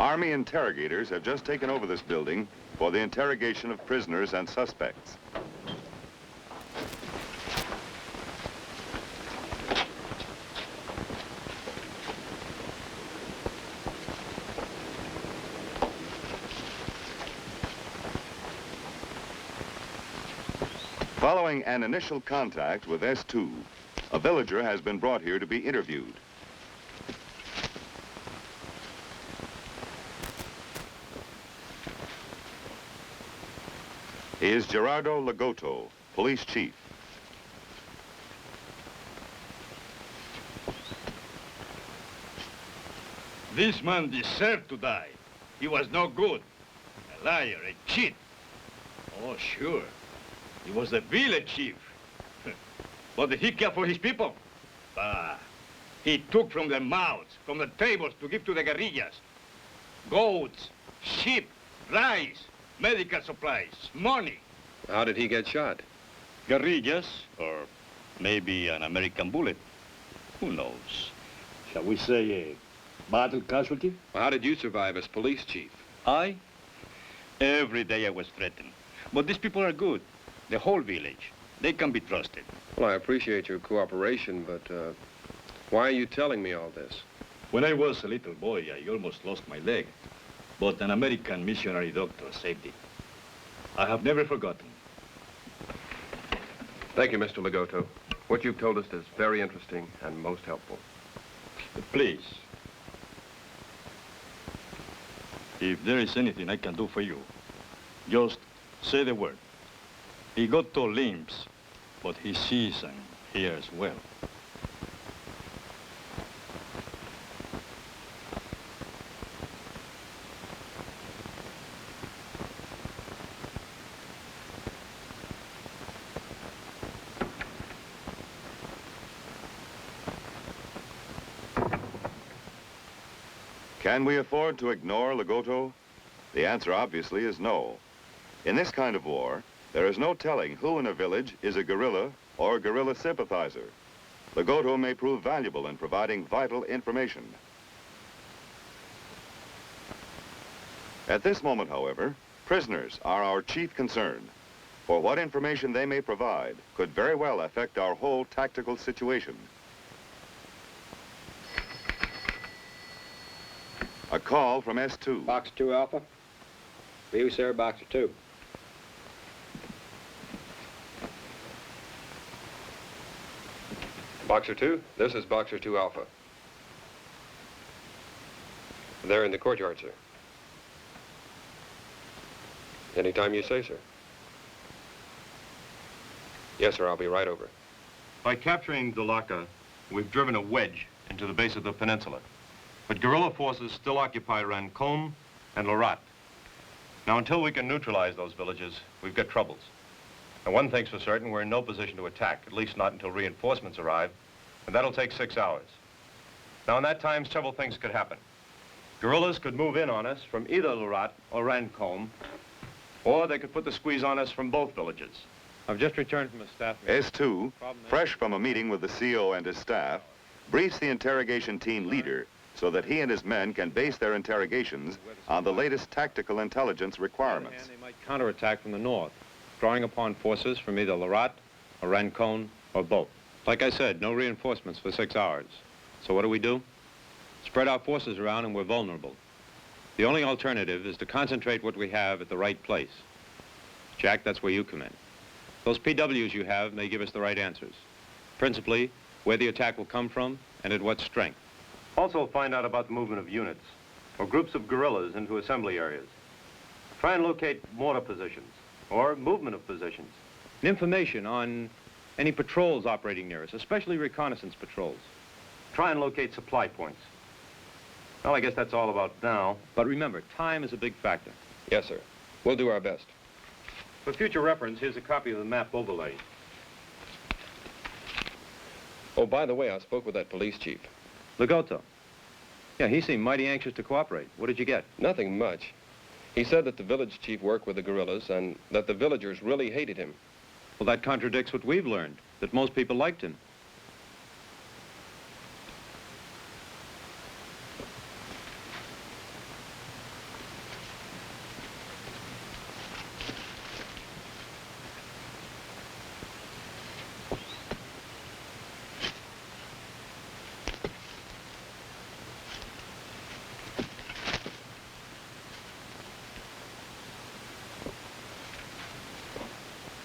Army interrogators have just taken over this building for the interrogation of prisoners and suspects. Following an initial contact with S2, a villager has been brought here to be interviewed. He is Gerardo Lagoto, police chief. This man deserved to die. He was no good. A liar, a cheat. Oh, sure. He was the village chief. But did he care for his people? Ah, he took from their mouths, from the tables to give to the guerrillas. Goats, sheep, rice, medical supplies, money. How did he get shot? Guerrillas, or maybe an American bullet. Who knows? Shall we say a battle casualty? Well, how did you survive as police chief? I? Every day I was threatened. But these people are good. The whole village. They can be trusted. Well, I appreciate your cooperation, but why are you telling me all this? When I was a little boy, I almost lost my leg. But an American missionary doctor saved it. I have never forgotten. Thank you, Mr. Lagoto. What you've told us is very interesting and most helpful. Please. If there is anything I can do for you, just say the word. Ligoto limps, but he sees and hears well. Can we afford to ignore Lagoto? The answer obviously is no. In this kind of war, there is no telling who in a village is a guerrilla or a guerrilla sympathizer. Lagoto may prove valuable in providing vital information. At this moment, however, prisoners are our chief concern, for what information they may provide could very well affect our whole tactical situation. A call from S2. Box 2 Alpha. View, sir, Boxer 2. Boxer 2, this is Boxer 2 Alpha. They're in the courtyard, sir. Anytime you say, sir. Yes, sir, I'll be right over. By capturing Dulaka, we've driven a wedge into the base of the peninsula. But guerrilla forces still occupy Rancombe and Lorat. Now, until we can neutralize those villages, we've got troubles. And one thing's for certain, we're in no position to attack, at least not until reinforcements arrive, and that'll take 6 hours. Now, in that time, several things could happen. Guerrillas could move in on us from either Lorat or Rancombe, or they could put the squeeze on us from both villages. I've just returned from a staff meeting. S2, fresh from a meeting with the CO and his staff, briefs the interrogation team leader so that he and his men can base their interrogations on the latest tactical intelligence requirements. They might counterattack from the north, drawing upon forces from either Lorat or Rancombe or both. Like I said, no reinforcements for 6 hours. So what do? Spread our forces around and we're vulnerable. The only alternative is to concentrate what we have at the right place. Jack, that's where you come in. Those PWs you have may give us the right answers. Principally, where the attack will come from and at what strength. Also find out about the movement of units or groups of guerrillas into assembly areas. Try and locate mortar positions or movement of positions. And information on any patrols operating near us, especially reconnaissance patrols. Try and locate supply points. Well, I guess that's all about now. But remember, time is a big factor. Yes, sir. We'll do our best. For future reference, here's a copy of the map overlay. Oh, by the way, I spoke with that police chief. Legoto. Yeah, he seemed mighty anxious to cooperate. What did you get? Nothing much. He said that the village chief worked with the guerrillas and that the villagers really hated him. Well, that contradicts what we've learned, that most people liked him.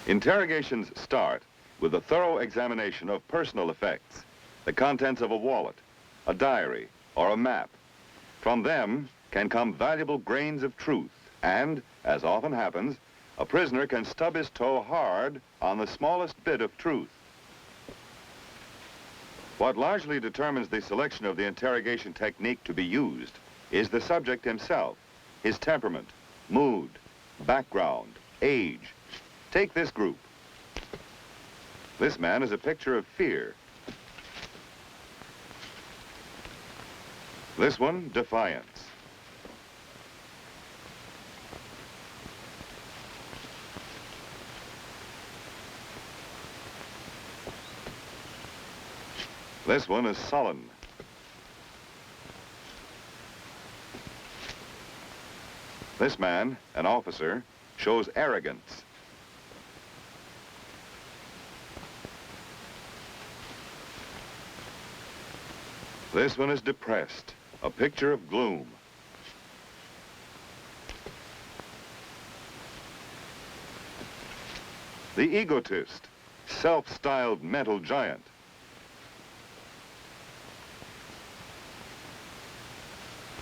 Interrogations start with a thorough examination of personal effects, the contents of a wallet, a diary, or a map. From them can come valuable grains of truth, and, as often happens, a prisoner can stub his toe hard on the smallest bit of truth. What largely determines the selection of the interrogation technique to be used is the subject himself, his temperament, mood, background, age. Take this group. This man is a picture of fear. This one, defiance. This one is sullen. This man, an officer, shows arrogance. This one is depressed, a picture of gloom. The egotist, self-styled mental giant.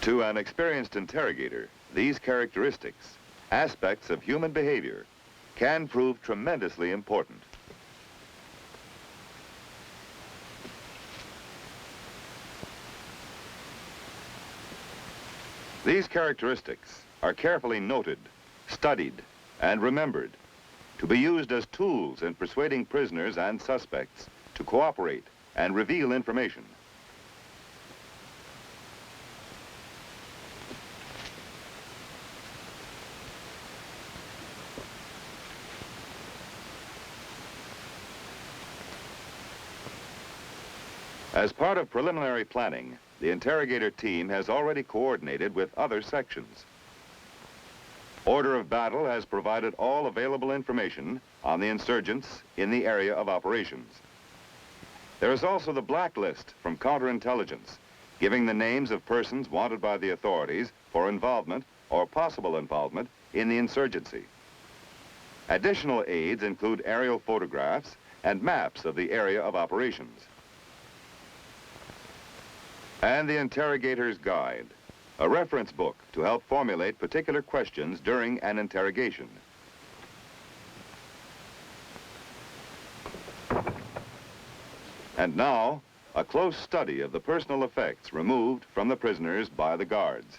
To an experienced interrogator, these characteristics, aspects of human behavior, can prove tremendously important. These characteristics are carefully noted, studied, and remembered to be used as tools in persuading prisoners and suspects to cooperate and reveal information. As part of preliminary planning, the interrogator team has already coordinated with other sections. Order of battle has provided all available information on the insurgents in the area of operations. There is also the blacklist from counterintelligence, giving the names of persons wanted by the authorities for involvement or possible involvement in the insurgency. Additional aids include aerial photographs and maps of the area of operations. And the Interrogator's Guide, a reference book to help formulate particular questions during an interrogation. And now, a close study of the personal effects removed from the prisoners by the guards.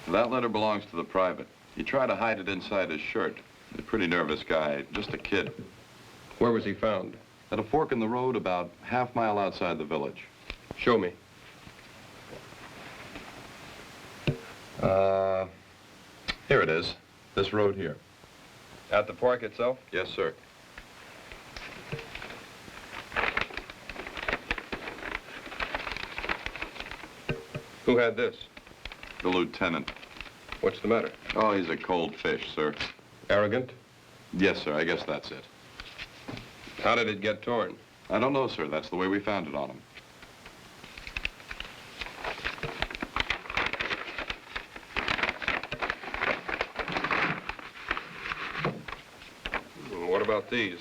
That letter belongs to the private. He tried to hide it inside his shirt. He's a pretty nervous guy, just a kid. Where was he found? At a fork in the road about half-mile outside the village. Show me. Here it is. This road here. At the park itself? Yes, sir. Who had this? The lieutenant. What's the matter? Oh, he's a cold fish, sir. Arrogant? Yes, sir, I guess that's it. How did it get torn? I don't know, sir. That's the way we found it on him. What about these?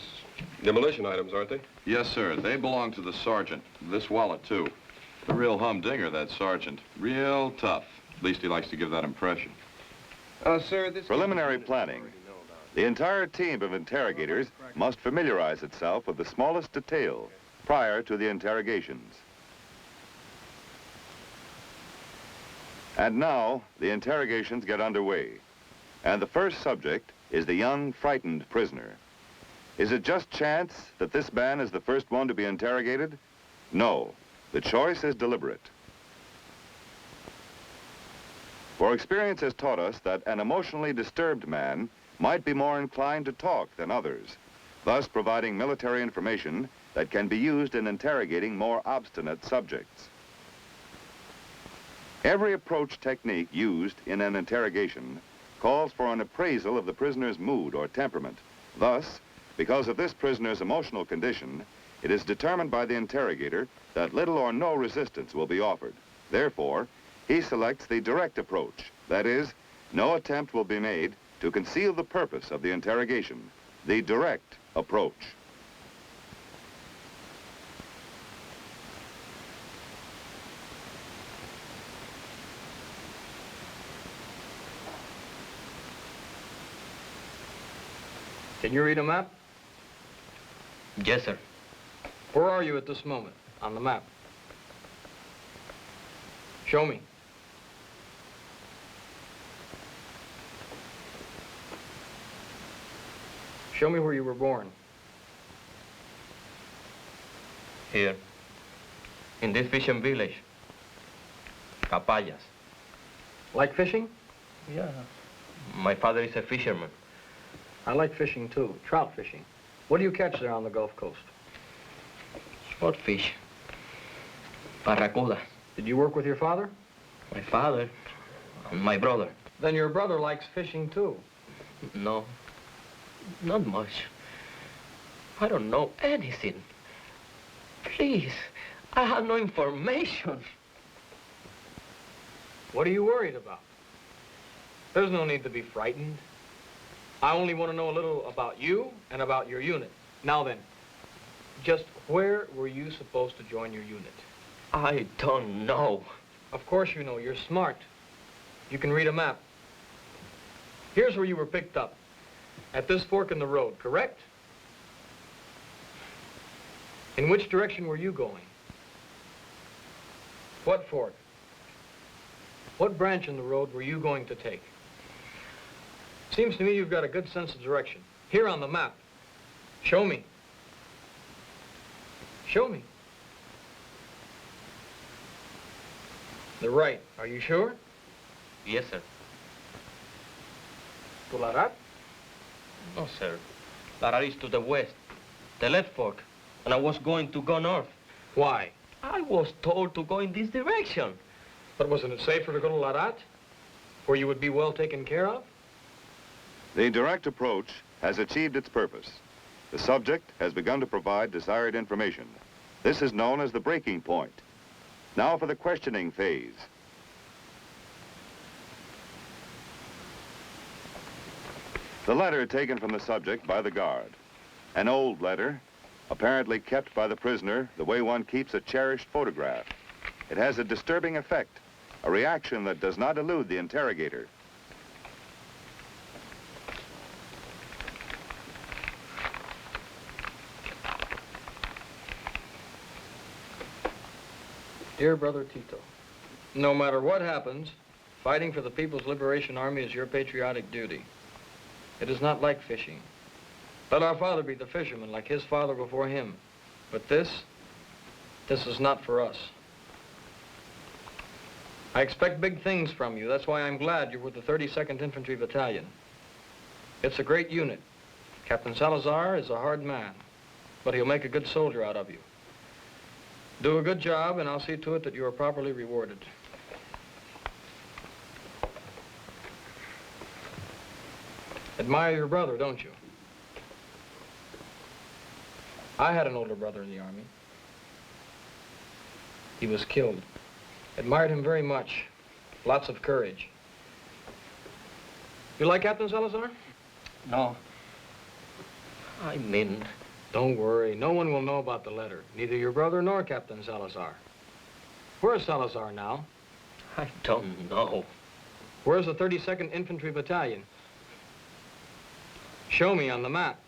Demolition items, aren't they? Yes, sir. They belong to the sergeant. This wallet, too. A real humdinger, that sergeant. Real tough. At least he likes to give that impression. Sir, this... Preliminary planning. The entire team of interrogators must familiarize itself with the smallest detail prior to the interrogations. And now, the interrogations get underway. And the first subject is the young, frightened prisoner. Is it just chance that this man is the first one to be interrogated? No. The choice is deliberate. For experience has taught us that an emotionally disturbed man might be more inclined to talk than others, thus providing military information that can be used in interrogating more obstinate subjects. Every approach technique used in an interrogation calls for an appraisal of the prisoner's mood or temperament. Thus, because of this prisoner's emotional condition, it is determined by the interrogator that little or no resistance will be offered. Therefore, he selects the direct approach. That is, no attempt will be made to conceal the purpose of the interrogation. The direct approach. Can you read a map? Yes, sir. Where are you at this moment on the map? Show me. Show me where you were born. Here. In this fishing village. Capayas. Like fishing? Yeah. My father is a fisherman. I like fishing too, trout fishing. What do you catch there on the Gulf Coast? Swordfish. Barracuda. Did you work with your father? My father and my brother. Then your brother likes fishing too. No. Not much. I don't know anything. Please, I have no information. What are you worried about? There's no need to be frightened. I only want to know a little about you and about your unit. Now then, just where were you supposed to join your unit? I don't know. Of course you know. You're smart. You can read a map. Here's where you were picked up. At this fork in the road, correct? In which direction were you going? What fork? What branch in the road were you going to take? Seems to me you've got a good sense of direction. Here on the map. Show me. Show me. The right. Are you sure? Yes, sir. To Larat? No, sir. Larat is to the west. The left fork. And I was going to go north. Why? I was told to go in this direction. But wasn't it safer to go to Larat, where you would be well taken care of? The direct approach has achieved its purpose. The subject has begun to provide desired information. This is known as the breaking point. Now for the questioning phase. The letter taken from the subject by the guard. An old letter, apparently kept by the prisoner the way one keeps a cherished photograph. It has a disturbing effect, a reaction that does not elude the interrogator. Dear Brother Tito, no matter what happens, fighting for the People's Liberation Army is your patriotic duty. It is not like fishing. Let our father be the fisherman like his father before him. But this is not for us. I expect big things from you. That's why I'm glad you're with the 32nd Infantry Battalion. It's a great unit. Captain Salazar is a hard man, but he'll make a good soldier out of you. Do a good job, and I'll see to it that you are properly rewarded. Admire your brother, don't you? I had an older brother in the Army. He was killed. Admired him very much. Lots of courage. You like Captain Salazar? No. I mean... Don't worry. No one will know about the letter. Neither your brother nor Captain Salazar. Where's Salazar now? I don't know. Where's the 32nd Infantry Battalion? Show me on the map.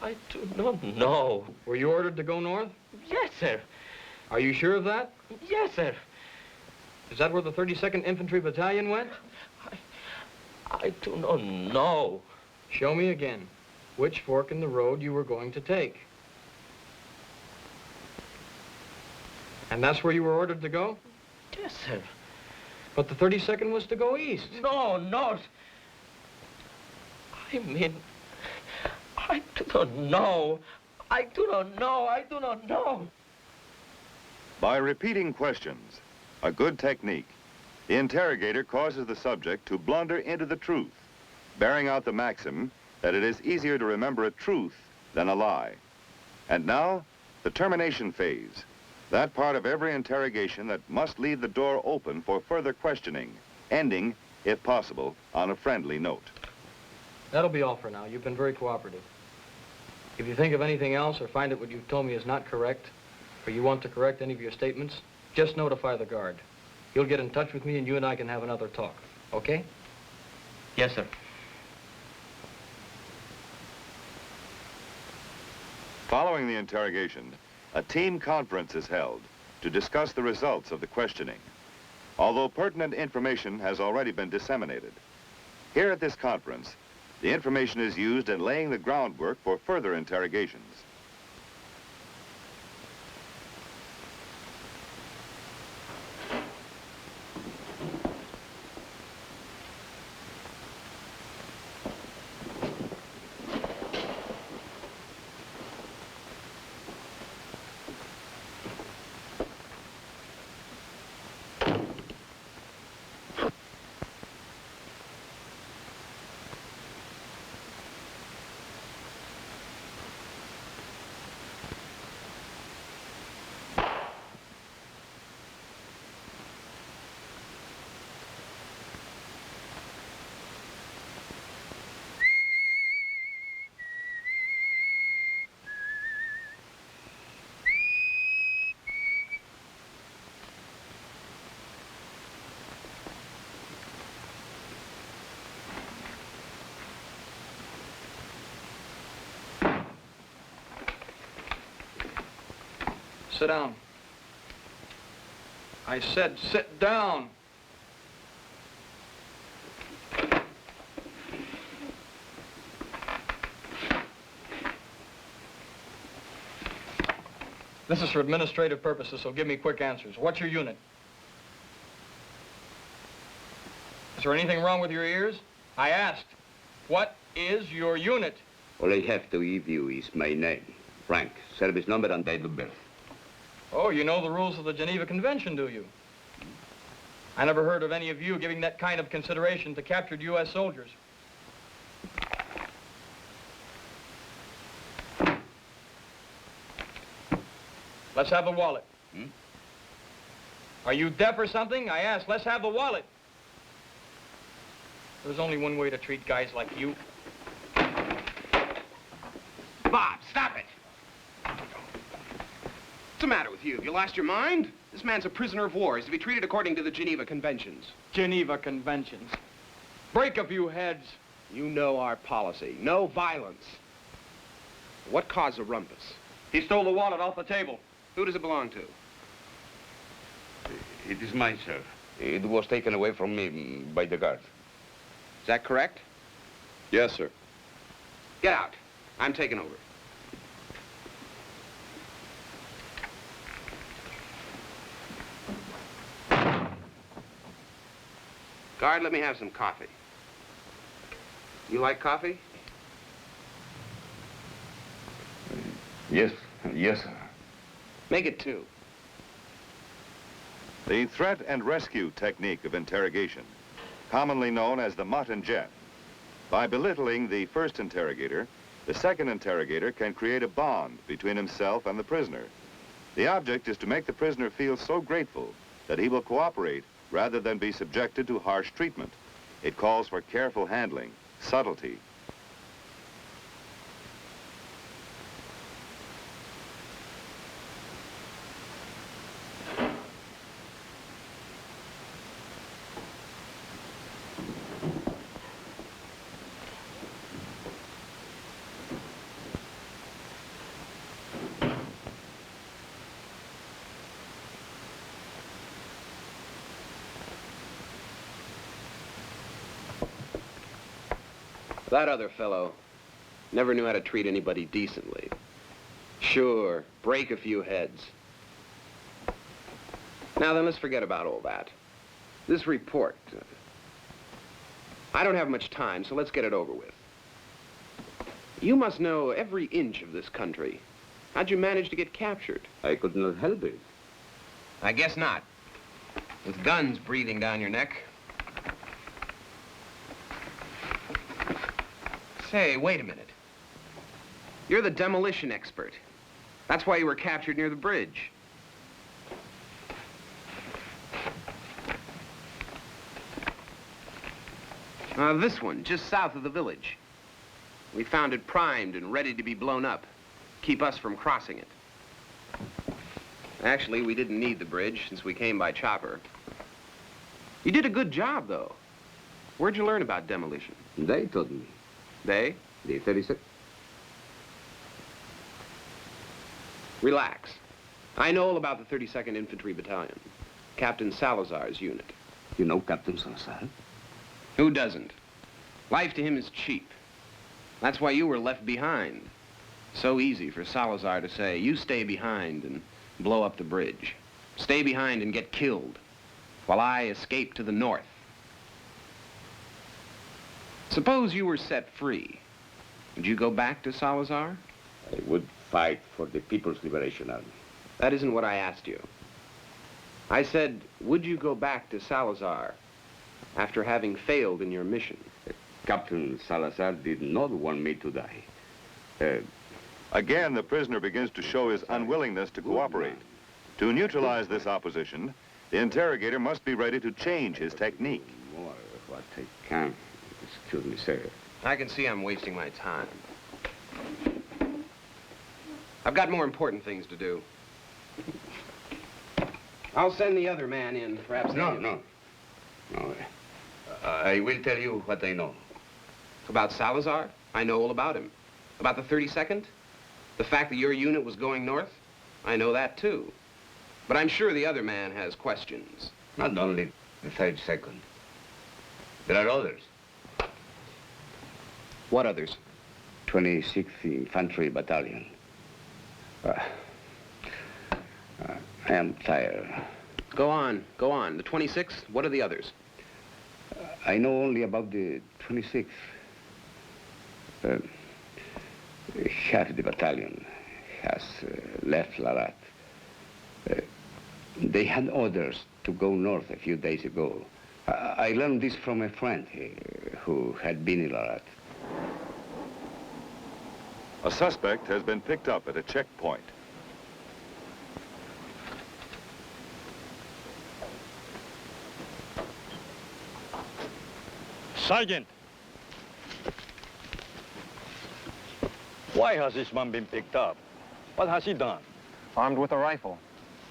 I do not know. Were you ordered to go north? Yes, sir. Are you sure of that? Yes, sir. Is that where the 32nd Infantry Battalion went? I do not know. Show me again which fork in the road you were going to take. And that's where you were ordered to go? Yes, sir. But the 32nd was to go east. No, no. I mean, I do not know. I do not know. I do not know. By repeating questions, a good technique, the interrogator causes the subject to blunder into the truth, bearing out the maxim that it is easier to remember a truth than a lie. And now, the termination phase, that part of every interrogation that must leave the door open for further questioning, ending, if possible, on a friendly note. That'll be all for now. You've been very cooperative. If you think of anything else or find that what you've told me is not correct, or you want to correct any of your statements, just notify the guard. You'll get in touch with me and you and I can have another talk. Okay? Yes, sir. Following the interrogation, a team conference is held to discuss the results of the questioning, although pertinent information has already been disseminated. Here at this conference, the information is used in laying the groundwork for further interrogations. Sit down. I said sit down. This is for administrative purposes, so give me quick answers. What's your unit? Is there anything wrong with your ears? I asked, what is your unit? All I have to give you is my name, Frank, service number and date of birth. Oh, you know the rules of the Geneva Convention, do you? I never heard of any of you giving that kind of consideration to captured U.S. soldiers. Let's have the wallet. Are you deaf or something? I asked, let's have the wallet. There's only one way to treat guys like you. Bob, stop it! What's the matter with you? Have you lost your mind? This man's a prisoner of war. He's to be treated according to the Geneva Conventions. Geneva Conventions. Break a few heads. You know our policy. No violence. What caused the rumpus? He stole the wallet off the table. Who does it belong to? It is mine, sir. It was taken away from me by the guard. Is that correct? Yes, sir. Get out. I'm taking over. Guard, let me have some coffee. You like coffee? Yes, yes, sir. Make it 2. The threat and rescue technique of interrogation, commonly known as the Mutt and Jeff. By belittling the first interrogator, the second interrogator can create a bond between himself and the prisoner. The object is to make the prisoner feel so grateful that he will cooperate rather than be subjected to harsh treatment. It calls for careful handling, subtlety. That other fellow never knew how to treat anybody decently. Sure, break a few heads. Now then, let's forget about all that. This report. I don't have much time, so let's get it over with. You must know every inch of this country. How'd you manage to get captured? I could not help it. I guess not. With guns breathing down your neck. Say, wait a minute. You're the demolition expert. That's why you were captured near the bridge. This one, just south of the village. We found it primed and ready to be blown up. Keep us from crossing it. Actually, we didn't need the bridge since we came by chopper. You did a good job, though. Where'd you learn about demolition? They told me. They? The 36th. Relax. I know all about the 32nd Infantry Battalion. Captain Salazar's unit. You know Captain Salazar? Who doesn't? Life to him is cheap. That's why you were left behind. So easy for Salazar to say, you stay behind and blow up the bridge. Stay behind and get killed, while I escape to the north. Suppose you were set free. Would you go back to Salazar? I would fight for the People's Liberation Army. That isn't what I asked you. I said, would you go back to Salazar after having failed in your mission? Captain Salazar did not want me to die. Again, the prisoner begins to show his unwillingness to cooperate. To neutralize this opposition, the interrogator must be ready to change his technique. More what I can. Excuse me, sir. I can see I'm wasting my time. I've got more important things to do. I'll send the other man in, perhaps. No. I will tell you what I know. About Salazar? I know all about him. About the 32nd? The fact that your unit was going north? I know that, too. But I'm sure the other man has questions. Not only the 32nd. There are others. What others? 26th Infantry Battalion. I am tired. Go on. The 26th? What are the others? I know only about the 26th. Half the battalion has left Larat. They had orders to go north a few days ago. I learned this from a friend who had been in Larat. A suspect has been picked up at a checkpoint. Sergeant! Why has this man been picked up? What has he done? Armed with a rifle.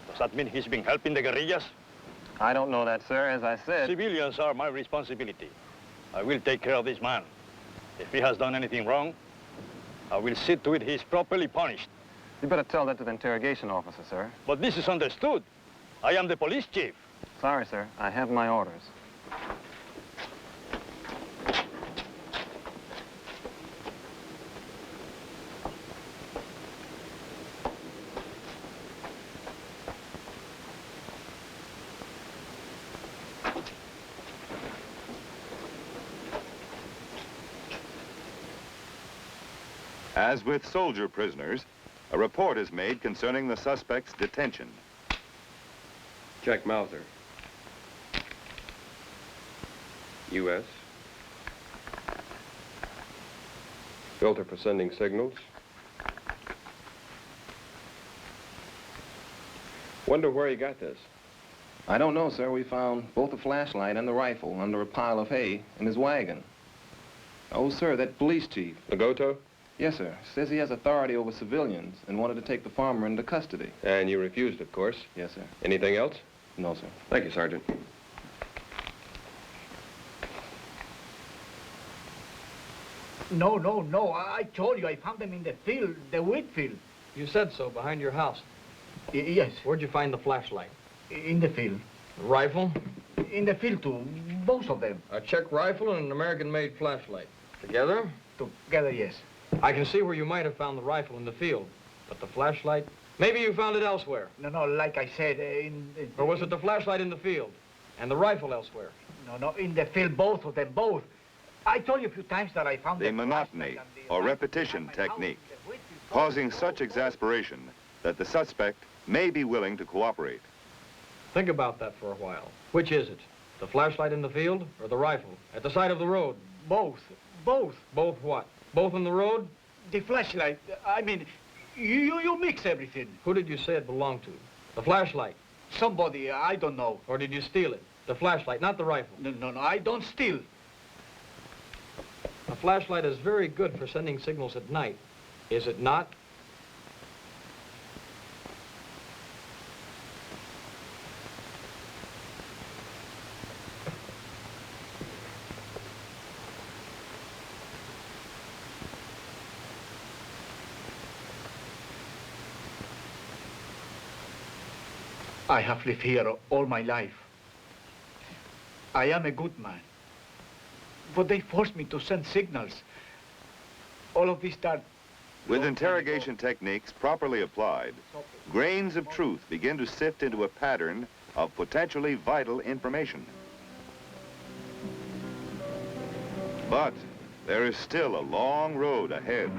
Does that mean he's been helping the guerrillas? I don't know that, sir. As I said... Civilians are my responsibility. I will take care of this man. If he has done anything wrong, I will see to it he's properly punished. You better tell that to the interrogation officer, sir. But this is understood. I am the police chief. Sorry, sir. I have my orders. As with soldier prisoners, a report is made concerning the suspect's detention. Check Mauser. U.S. Filter for sending signals. Wonder where he got this. I don't know, sir. We found both the flashlight and the rifle under a pile of hay in his wagon. Oh, sir, that police chief. Legoto? Yes, sir. Says he has authority over civilians and wanted to take the farmer into custody. And you refused, of course. Yes, sir. Anything else? No, sir. Thank you, Sergeant. No, no, no. I told you I found them in the field, the wheat field. You said so, behind your house. Yes. Where'd you find the flashlight? In the field. The rifle? In the field, too. Both of them. A Czech rifle and an American-made flashlight. Together? Together, yes. I can see where you might have found the rifle in the field. But the flashlight? Maybe you found it elsewhere. No, no, like I said, Or was it the flashlight in the field? And the rifle elsewhere? No, no, in the field, both of them, both. I told you a few times that I found The monotony or repetition technique, causing such exasperation that the suspect may be willing to cooperate. Think about that for a while. Which is it? The flashlight in the field or the rifle? At the side of the road? Both. Both. Both what? Both in the road? The flashlight. I mean, you mix everything. Who did you say it belonged to? The flashlight? Somebody, I don't know. Or did you steal it? The flashlight, not the rifle. No, no, no, I don't steal. A flashlight is very good for sending signals at night, is it not? I have lived here all my life. I am a good man. But they forced me to send signals. All of this that... With interrogation techniques properly applied, grains of truth begin to sift into a pattern of potentially vital information. But there is still a long road ahead.